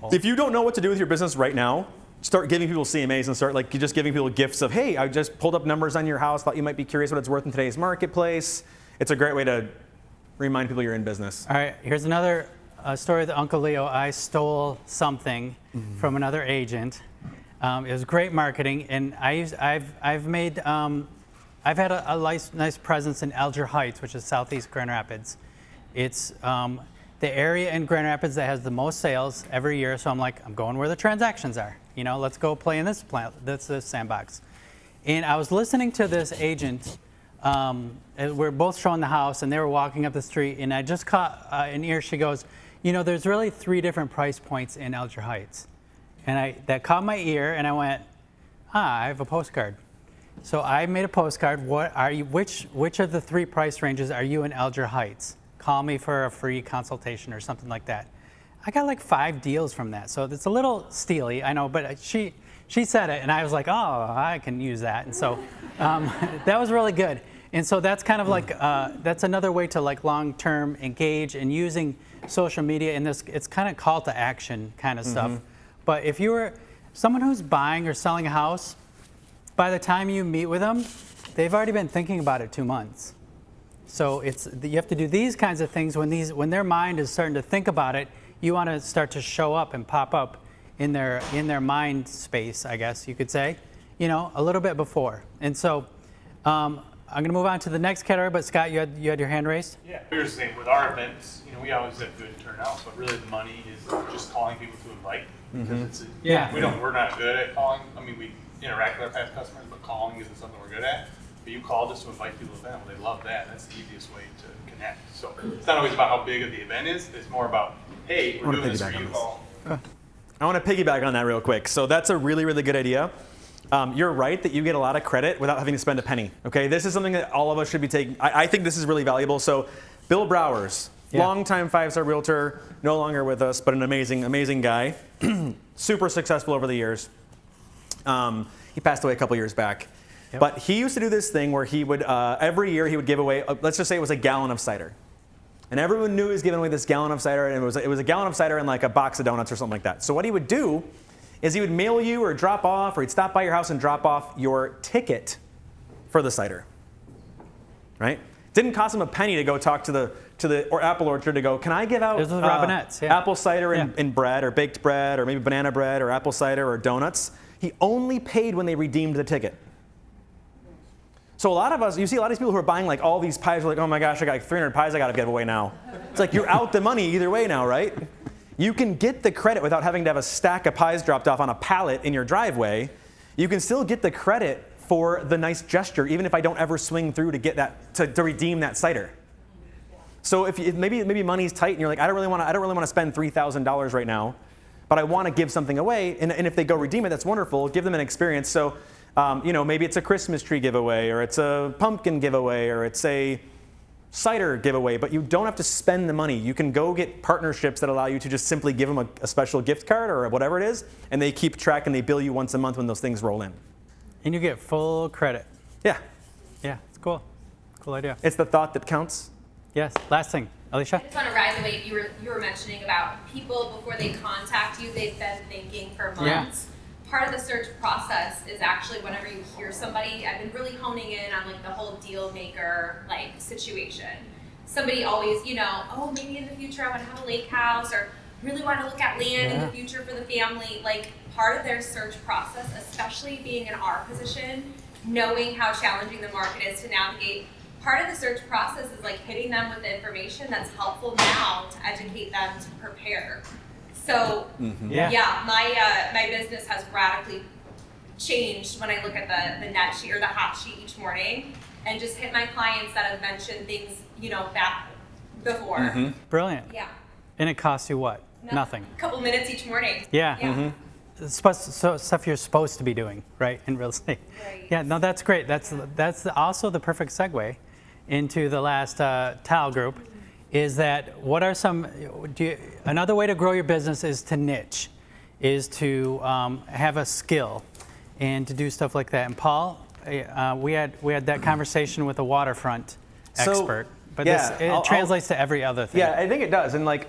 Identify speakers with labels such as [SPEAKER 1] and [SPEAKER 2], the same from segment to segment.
[SPEAKER 1] example.
[SPEAKER 2] If you don't know what to do with your business right now, start giving people CMAs and start just giving people gifts of, hey, I just pulled up numbers on your house, thought you might be curious what it's worth in today's marketplace. It's a great way to remind people you're in business.
[SPEAKER 1] All right, here's another story with Uncle Leo. I stole something from another agent. It was great marketing, and I've had a nice presence in Alger Heights, which is southeast Grand Rapids. It's the area in Grand Rapids that has the most sales every year. So I'm like, I'm going where the transactions are. Let's go play in this sandbox. And I was listening to this agent. We're both showing the house, and they were walking up the street, and I just caught an ear. She goes, there's really 3 different price points in Alger Heights. And that caught my ear, and I went, I have a postcard. So I made a postcard. Which of the 3 price ranges are you in Alger Heights? Call me for a free consultation or something like that. I got like 5 deals from that. So it's a little steely, I know, but she said it, and I was like, oh, I can use that. And so that was really good. And so that's kind of like, that's another way to like long-term engage and using social media in this. It's kind of call to action kind of stuff. But if you were someone who's buying or selling a house, by the time you meet with them, they've already been thinking about it 2 months. So you have to do these kinds of things when their mind is starting to think about it. You want to start to show up and pop up in their mind space, I guess you could say, a little bit before. And so I'm going to move on to the next category. But Scott, you had your hand raised.
[SPEAKER 3] Yeah, here's the thing with our events. We always have good turnout, but really the money is just calling people to invite. Because we're not good at calling. I mean, we interact with our past customers, but calling isn't something we're good at. But you call just to invite people to the event. Well, they love that. That's the easiest way to connect. So it's not always about how big of the event is. It's more about, hey, we're doing this for you all.
[SPEAKER 2] I want to piggyback on that real quick. So that's a really, really good idea. You're right that you get a lot of credit without having to spend a penny. Okay, this is something that all of us should be taking. I think this is really valuable. So Bill Browers, longtime 5-star realtor, no longer with us, but an amazing, amazing guy. Super successful over the years. He passed away a couple years back. Yep. But he used to do this thing where he would, every year he would give away, let's just say it was a gallon of cider. And everyone knew he was giving away this gallon of cider, and it was a gallon of cider and like a box of donuts or something like that. So what he would do is he would mail you or drop off, or he'd stop by your house and drop off your ticket for the cider, right? Didn't cost him a penny to go talk to the apple orchard to go, can I give out apple cider and bread, or baked bread, or maybe banana bread, or apple cider, or donuts? He only paid when they redeemed the ticket. So a lot of us, you see a lot of these people who are buying like all these pies, are like, oh my gosh, I got like 300 pies I got to give away now. It's like you're out the money either way now, right? You can get the credit without having to have a stack of pies dropped off on a pallet in your driveway. You can still get the credit for the nice gesture, even if I don't ever swing through to get that to redeem that cider. So if maybe money's tight and you're like, I don't really want to spend $3,000 right now, but I want to give something away, and if they go redeem it, that's wonderful. Give them an experience. So maybe it's a Christmas tree giveaway, or it's a pumpkin giveaway, or it's a cider giveaway, but you don't have to spend the money. You can go get partnerships that allow you to just simply give them a special gift card or whatever it is, and they keep track and they bill you once a month when those things roll in.
[SPEAKER 1] And you get full credit.
[SPEAKER 2] Yeah.
[SPEAKER 1] Yeah, it's cool. Cool idea.
[SPEAKER 2] It's the thought that counts.
[SPEAKER 1] Yes. Last thing, Alicia?
[SPEAKER 4] I just want to ride the way you were mentioning about people before they contact you, they've been thinking for months. Part of the search process is actually whenever you hear somebody, I've been really honing in on like the whole deal maker like situation. Somebody always, oh, maybe in the future I want to have a lake house, or really want to look at land in the future for the family. Like part of their search process, especially being in our position, knowing how challenging the market is to navigate, part of the search process is like hitting them with the information that's helpful now to educate them to prepare. So my business has radically changed when I look at the net sheet or the hot sheet each morning, and just hit my clients that have mentioned things back before.
[SPEAKER 1] Brilliant.
[SPEAKER 4] Yeah.
[SPEAKER 1] And it costs you what? Nothing.
[SPEAKER 4] A couple minutes each morning.
[SPEAKER 1] Yeah. So stuff you're supposed to be doing, right, in real estate.
[SPEAKER 4] Right.
[SPEAKER 1] Yeah. No, that's great. That's also the perfect segue into the last tile group. Is that what are some? Another way to grow your business is to niche, is to have a skill, and to do stuff like that. And Paul, we had that conversation with a waterfront expert, but it translates to every other thing.
[SPEAKER 2] Yeah, I think it does. And like,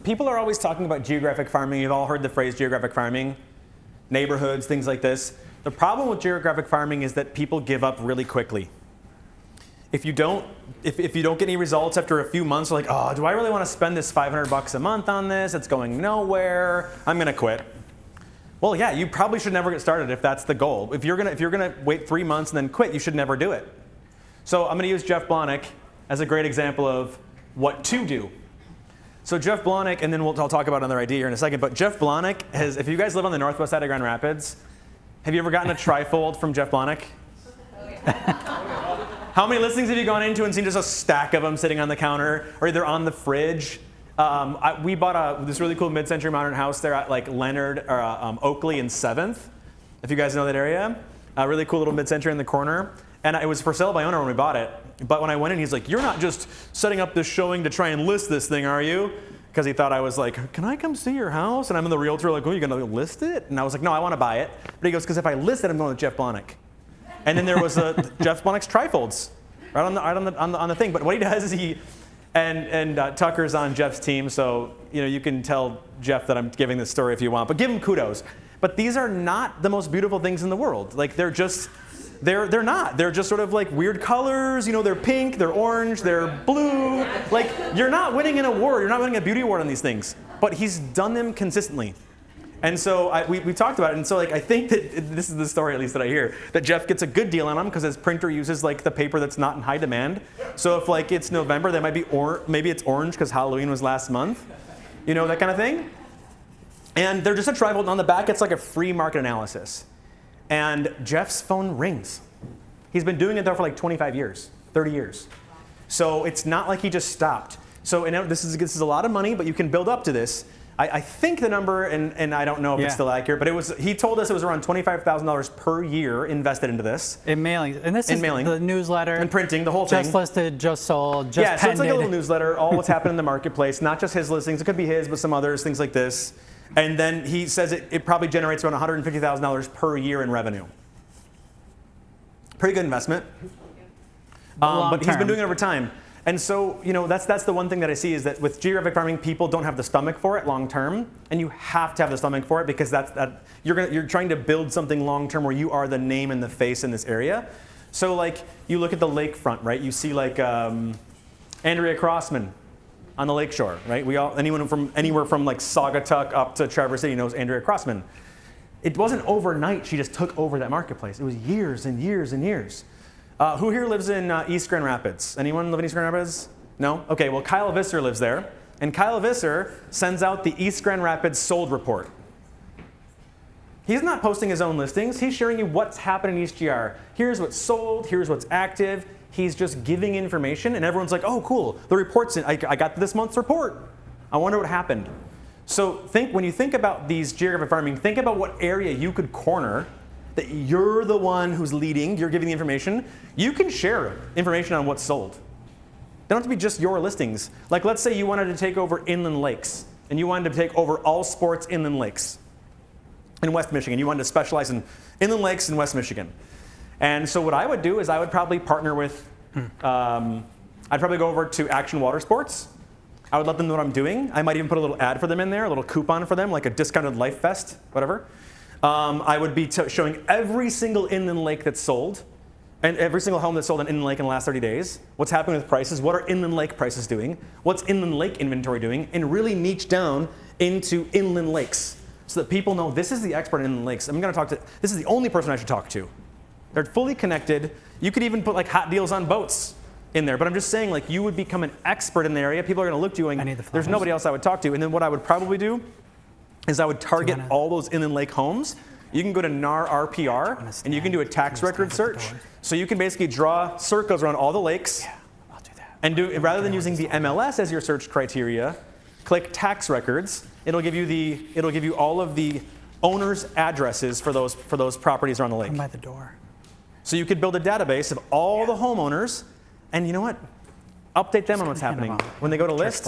[SPEAKER 2] people are always talking about geographic farming. You've all heard the phrase geographic farming, neighborhoods, things like this. The problem with geographic farming is that people give up really quickly. If you don't get any results after a few months, like, oh, do I really want to spend this $500 a month on this? It's going nowhere. I'm going to quit. Well, yeah, you probably should never get started if that's the goal. If you're gonna wait 3 months and then quit, you should never do it. So I'm going to use Jeff Blahnik as a great example of what to do. So Jeff Blahnik, and then I'll talk about another idea here in a second, but Jeff Blahnik has, if you guys live on the northwest side of Grand Rapids, have you ever gotten a trifold from Jeff Blahnik? How many listings have you gone into and seen just a stack of them sitting on the counter, or either on the fridge? We bought this really cool mid-century modern house there at like Leonard, Oakley and 7th, if you guys know that area. A really cool little mid-century in the corner. And it was for sale by owner when we bought it. But when I went in, he's like, you're not just setting up this showing to try and list this thing, are you? Because he thought I was like, can I come see your house? And I'm in the realtor like, oh, you're going to list it? And I was like, no, I want to buy it. But he goes, because if I list it, I'm going with Jeff Blahnik. And then there was Jeff Blahnik's trifolds right on the thing. But what he does is Tucker's on Jeff's team, so you can tell Jeff that I'm giving this story if you want. But give him kudos. But these are not the most beautiful things in the world. Like they're not. They're just sort of like weird colors. They're pink, they're orange, they're blue. Like you're not winning an award. You're not winning a beauty award on these things. But he's done them consistently. And so we talked about it. And so like I think that this is the story at least that I hear, that Jeff gets a good deal on them because his printer uses like the paper that's not in high demand. So if like it's November, that might be maybe it's orange because Halloween was last month. That kind of thing. And they're just a trifold. And on the back, it's like a free market analysis. And Jeff's phone rings. He's been doing it though for like 25 years, 30 years. So it's not like he just stopped. So this is a lot of money, but you can build up to this. I think the number, and I don't know if it's still accurate, but he told us it was around $25,000 per year invested into this.
[SPEAKER 1] In mailing. And this is the newsletter.
[SPEAKER 2] And printing, the whole thing.
[SPEAKER 1] Just listed, just sold, just pended.
[SPEAKER 2] So it's like a little newsletter, all what's happened in the marketplace, not just his listings. It could be his, but some others, things like this. And then he says it probably generates around $150,000 per year in revenue. Pretty good investment. But he's been doing it over time. And so, that's the one thing that I see is that with geographic farming, people don't have the stomach for it long term, and you have to have the stomach for it because you're trying to build something long term where you are the name and the face in this area. So, like you look at the lakefront, right? You see like Andrea Crossman on the lakeshore, right? Anyone from anywhere from like Saugatuck up to Traverse City knows Andrea Crossman. It wasn't overnight she just took over that marketplace. It was years and years and years. Who here lives in East Grand Rapids? Anyone live in East Grand Rapids? No? Okay, well, Kyle Visser lives there. And Kyle Visser sends out the East Grand Rapids sold report. He's not posting his own listings. He's sharing you what's happening in East GR. Here's what's sold. Here's what's active. He's just giving information. And everyone's like, oh, cool. The report's in. I got this month's report. I wonder what happened. So when you think about these geographic farming, think about what area you could corner that you're the one who's leading, you're giving the information. You can share information on what's sold. They don't have to be just your listings. Like let's say you wanted to take over inland lakes, and you wanted to take over all sports inland lakes in West Michigan. You wanted to specialize in inland lakes in West Michigan. And so what I would do is I would probably partner with, I'd probably go over to Action Water Sports. I would let them know what I'm doing. I might even put a little ad for them in there, a little coupon for them, like a discounted Life Vest, whatever. I would be showing every single inland lake that's sold, and every single home that's sold in inland lake in the last 30 days. What's happening with prices? What are inland lake prices doing? What's inland lake inventory doing? And really niche down into inland lakes so that people know this is the expert in inland lakes. I'm going to talk to. This is the only person I should talk to. They're fully connected. You could even put like hot deals on boats in there. But I'm just saying, like you would become an expert in the area. People are going to look to you and there's nobody else I would talk to. And then what I would probably do is I would target all those inland lake homes. You can go to NAR RPR and you can do a tax record search. So you can basically draw circles around all the lakes.
[SPEAKER 1] Yeah, I'll do that.
[SPEAKER 2] And rather than using the MLS as your search criteria, click tax records. It'll give you all of the owners' addresses for those properties around the lake.
[SPEAKER 1] Come by the door.
[SPEAKER 2] So you could build a database of all the homeowners, and you know what? Update them on what's happening. When they go to list,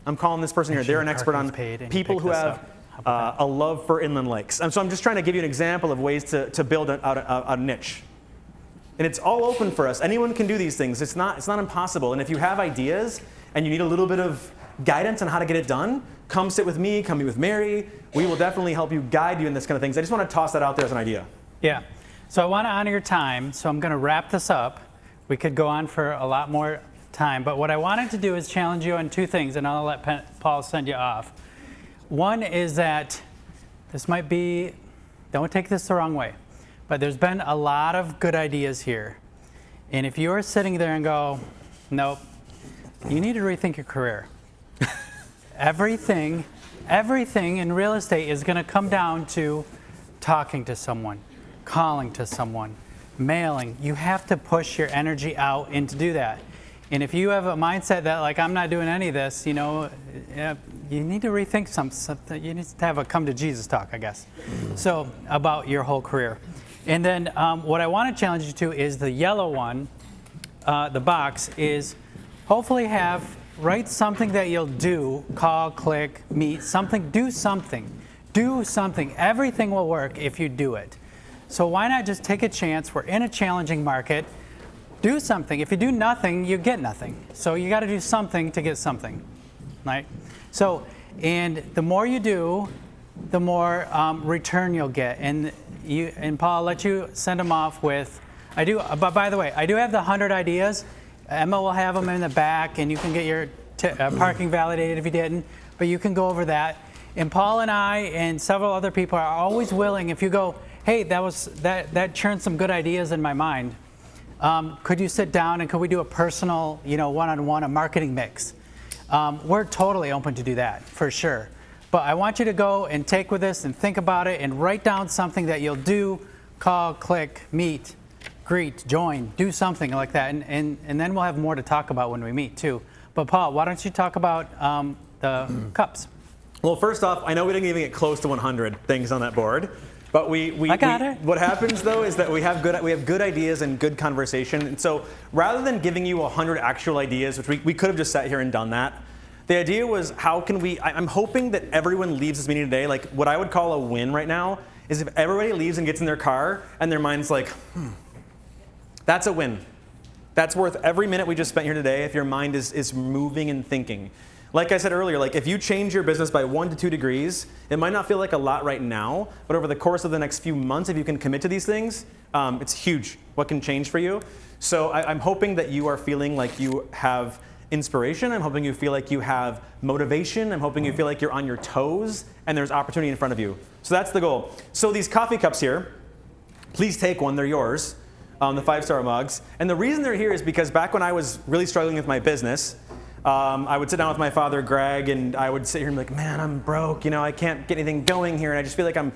[SPEAKER 2] I'm calling this person here. They're an expert on people who have a love for inland lakes. And so I'm just trying to give you an example of ways to build out a niche. And it's all open for us. Anyone can do these things. It's not impossible. And if you have ideas and you need a little bit of guidance on how to get it done, come sit with me, come meet with Mary. We will definitely help you, guide you in this kind of things. I just want to toss that out there as an idea.
[SPEAKER 1] Yeah. So I want to honor your time, so I'm going to wrap this up. We could go on for a lot more time, but what I wanted to do is challenge you on two things, and I'll let Paul send you off. One is that this might be, don't take this the wrong way, but there's been a lot of good ideas here. And if you're sitting there and go, nope, you need to rethink your career. Everything in real estate is going to come down to talking to someone, calling to someone, mailing. You have to push your energy out and to do that. And if you have a mindset that, like, I'm not doing any of this, you know, you need to rethink something. You need to have a come to Jesus talk, I guess. So about your whole career. And then what I want to challenge you to is the yellow one, the box, is hopefully write something that you'll do, call, click, meet, something, do something. Do something. Everything will work if you do it. So why not just take a chance? We're in a challenging market. Do something. If you do nothing, you get nothing. So you got to do something to get something, right? So, and the more you do, the more return you'll get. And Paul, I'll let you send them off with. But by the way, I do have the 100 ideas. Emma will have them in the back, and you can get your parking validated if you didn't. But you can go over that. And Paul and I and several other people are always willing. If you go, hey, that churned some good ideas in my mind. Could you sit down and could we do a personal, one-on-one, a marketing mix? We're totally open to do that, for sure. But I want you to go and take with this and think about it and write down something that you'll do, call, click, meet, greet, join, do something like that. And then we'll have more to talk about when we meet, too. But Paul, why don't you talk about the cups?
[SPEAKER 2] Well, first off, I know we didn't even get close to 100 things on that board. But
[SPEAKER 1] I got it.
[SPEAKER 2] What happens though is that we have good ideas and good conversation. And so rather than giving you 100 actual ideas, which we could have just sat here and done that, the idea was how can we, I'm hoping that everyone leaves this meeting today, like what I would call a win right now is if everybody leaves and gets in their car and their mind's like, that's a win. That's worth every minute we just spent here today if your mind is moving and thinking. Like I said earlier, like if you change your business by 1 to 2 degrees, it might not feel like a lot right now, but over the course of the next few months, if you can commit to these things, it's huge what can change for you. So I'm hoping that you are feeling like you have inspiration. I'm hoping you feel like you have motivation. I'm hoping you feel like you're on your toes and there's opportunity in front of you. So that's the goal. So these coffee cups here, please take one, they're yours, the 5-star mugs. And the reason they're here is because back when I was really struggling with my business, I would sit down with my father, Greg, and I would sit here and be like, man, I'm broke, I can't get anything going here, and I just feel like I'm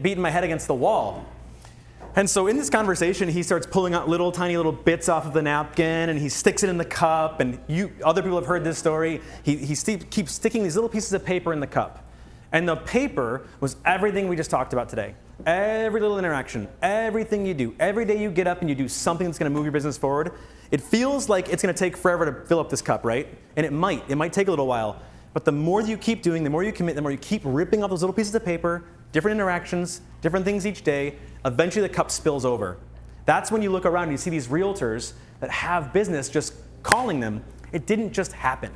[SPEAKER 2] beating my head against the wall. And so in this conversation, he starts pulling out tiny little bits off of the napkin, and he sticks it in the cup, and other people have heard this story. He keeps sticking these little pieces of paper in the cup. And the paper was everything we just talked about today. Every little interaction, everything you do, every day you get up and you do something that's going to move your business forward. It feels like it's going to take forever to fill up this cup, right? And it might take a little while. But the more you keep doing, the more you commit, the more you keep ripping off those little pieces of paper, different interactions, different things each day, eventually the cup spills over. That's when you look around and you see these realtors that have business just calling them. It didn't just happen.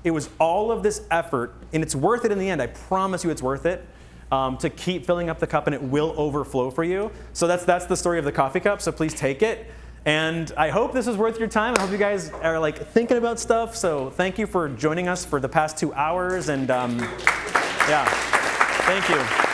[SPEAKER 2] It was all of this effort, and it's worth it in the end. I promise you it's worth it. To keep filling up the cup, and it will overflow for you. So that's the story of the coffee cup, so please take it. And I hope this was worth your time. I hope you guys are thinking about stuff. So thank you for joining us for the past 2 hours. And yeah, thank you.